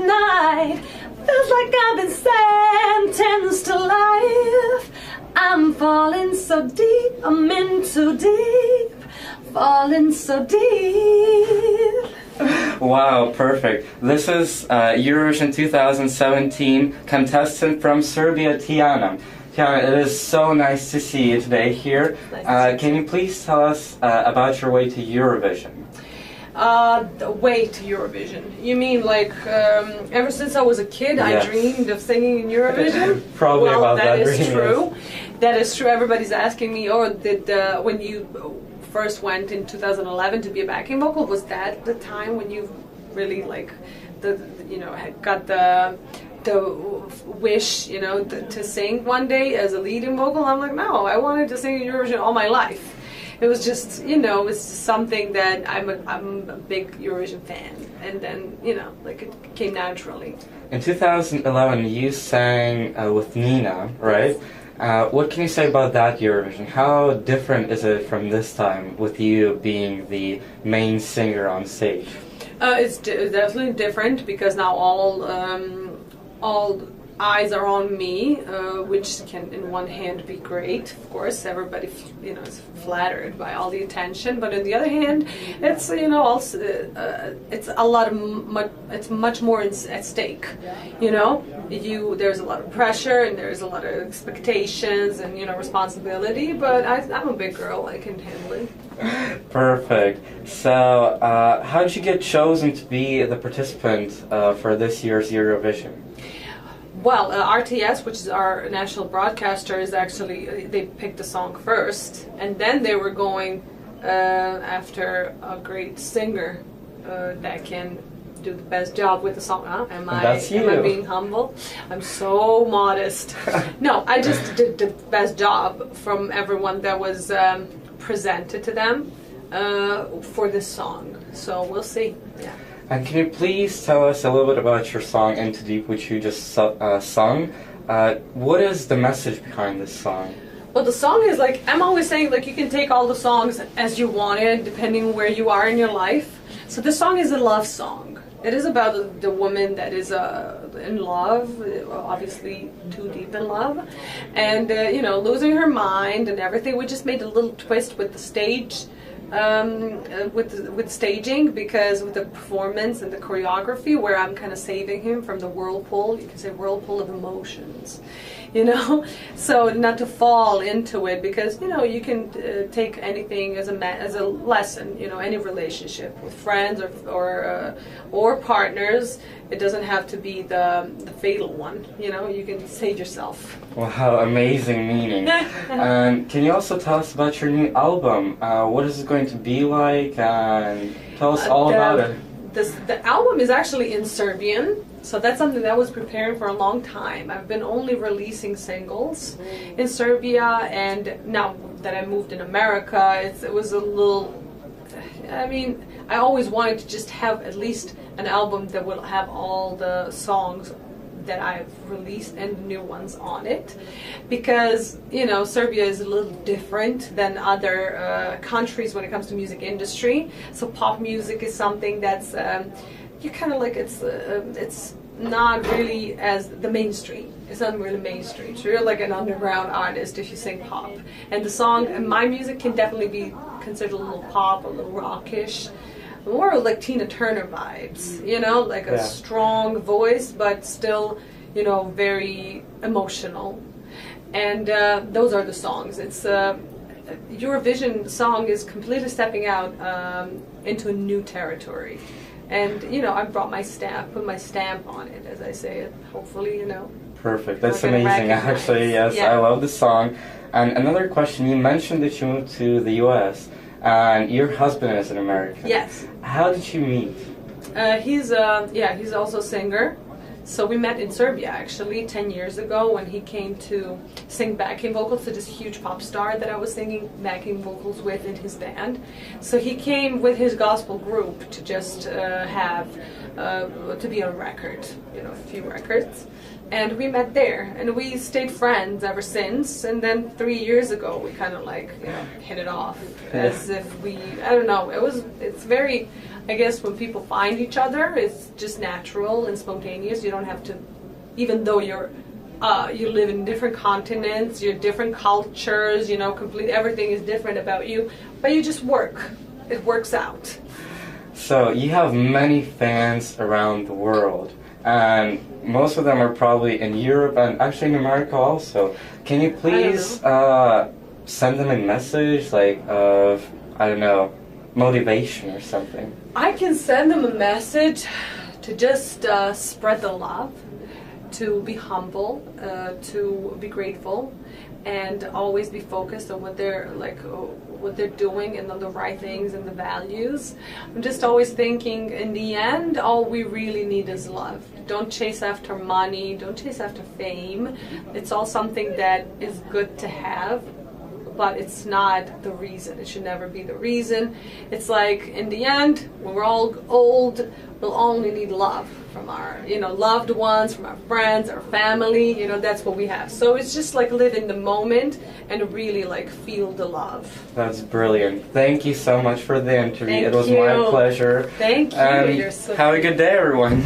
night. Feels like I've been sentenced to life. I'm falling so deep, I'm in too deep, falling so deep. Wow, perfect. This is Eurovision 2017 contestant from Serbia, Tijana. Tijana, it is so nice to see you today here. Can you please tell us about your way to Eurovision? The way to Eurovision. You mean like ever since I was a kid, Yes. I dreamed of singing in Eurovision? Probably well, about that. That is dream, true. yes. That is true. Everybody's asking me, oh, did when you first went in 2011 to be a backing vocal, was that the time when you really like had got the wish, to sing one day as a leading vocal? I'm like, no, I wanted to sing in Eurovision all my life. It was just, it's something that I'm a big Eurovision fan, and then, it came naturally. In 2011, you sang with Nina, right? Yes. What can you say about that Eurovision? How different is it from this time with you being the main singer on stage? It's definitely different because now all eyes are on me, which can, in one hand, be great. Of course, everybody, is flattered by all the attention. But on the other hand, it's also it's a lot of it's much more at stake. There's a lot of pressure and there's a lot of expectations and responsibility. But I'm a big girl; I can handle it. Perfect. So, how did you get chosen to be the participant for this year's Eurovision? Well, RTS, which is our national broadcaster, is actually, they picked the song first, and then they were going after a great singer that can do the best job with the song. Huh? Am I being humble? I'm so modest. No, I just did the best job from everyone that was presented to them for this song. So we'll see. Yeah. And can you please tell us a little bit about your song Into Deep, which you just sung? What is the message behind this song? Well, the song is I'm always saying, you can take all the songs as you want it, depending where you are in your life. So this song is a love song. It is about the woman that is in love, obviously too deep in love, and losing her mind and everything. We just made a little twist with the stage. With staging, because with the performance and the choreography, where I'm kind of saving him from the whirlpool, you can say whirlpool of emotions, so not to fall into it, because you can take anything as a lesson, any relationship with friends or partners. It doesn't have to be the fatal one, you can save yourself. Wow, amazing meaning. And can you also tell us about your new album? What is it going to be like? And tell us all about it. The album is actually in Serbian, so that's something that I was preparing for a long time. I've been only releasing singles in Serbia, and now that I moved in America, it was a little... I always wanted to just have at least an album that will have all the songs that I've released and new ones on it, because Serbia is a little different than other countries when it comes to music industry. So pop music is something that's you kind of it's not really as the mainstream. It's not really mainstream. It's really like an underground artist if you sing pop. And the song and my music can definitely be considered a little pop, a little rockish. More like Tina Turner vibes, a strong voice, but still, very emotional. And those are the songs. It's Eurovision song is completely stepping out into a new territory. And, I brought my stamp, put my stamp on it, as I say it. Hopefully, Perfect. That's amazing, actually. Yes, yeah. I love the song. And another question, you mentioned that you moved to the U.S., and your husband is an American. Yes. How did you meet? He's also a singer. So we met in Serbia actually 10 years ago when he came to sing backing vocals to this huge pop star that I was singing backing vocals with in his band. So he came with his gospel group to just to be on record, a few records. And we met there, and we stayed friends ever since. And then 3 years ago, we kind of hit it off, as if I don't know. It's very I guess when people find each other, it's just natural and spontaneous. You don't have to, even though you live in different continents, you're different cultures, you know, everything is different about you, but you just work. It works out. So you have many fans around the world, and most of them are probably in Europe and actually in America also. Can you please send them a message, like of, I don't know, motivation or something? I can send them a message to just spread the love, to be humble, to be grateful, and always be focused on what they're doing and on the right things and the values. I'm just always thinking, in the end, all we really need is love. Don't chase after money, don't chase after fame. It's all something that is good to have, but it's not the reason. It should never be the reason. It's like, in the end, when we're all old, we'll only need love from our, you know, loved ones, from our friends, our family. You know, that's what we have. So it's just like live in the moment and really like feel the love. That's brilliant. Thank you so much for the interview. Thank it was you. my pleasure. Thank you. And You're so have a good day, everyone.